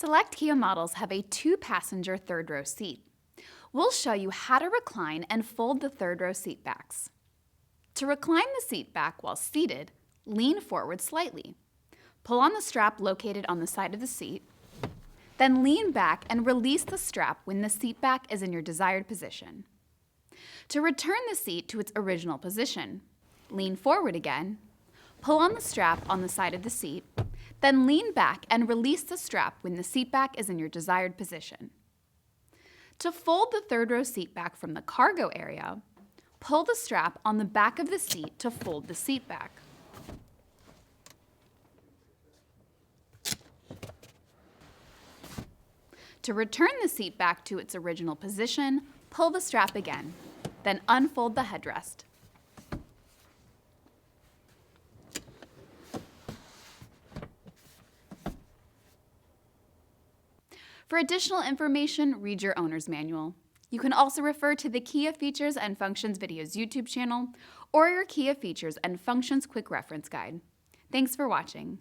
Select Kia models have a 2-passenger third-row seat. We'll show you how to recline and fold the third-row seat backs. To recline the seat back while seated, lean forward slightly. Pull on the strap located on the side of the seat, then lean back and release the strap when the seat back is in your desired position. To return the seat to its original position, lean forward again, pull on the strap on the side of the seat, then lean back and release the strap when the seat back is in your desired position. To fold the third row seat back from the cargo area, pull the strap on the back of the seat to fold the seat back. To return the seat back to its original position, pull the strap again, then unfold the headrest. For additional information, read your owner's manual. You can also refer to the Kia Features and Functions Videos YouTube channel or your Kia Features and Functions Quick Reference Guide. Thanks for watching.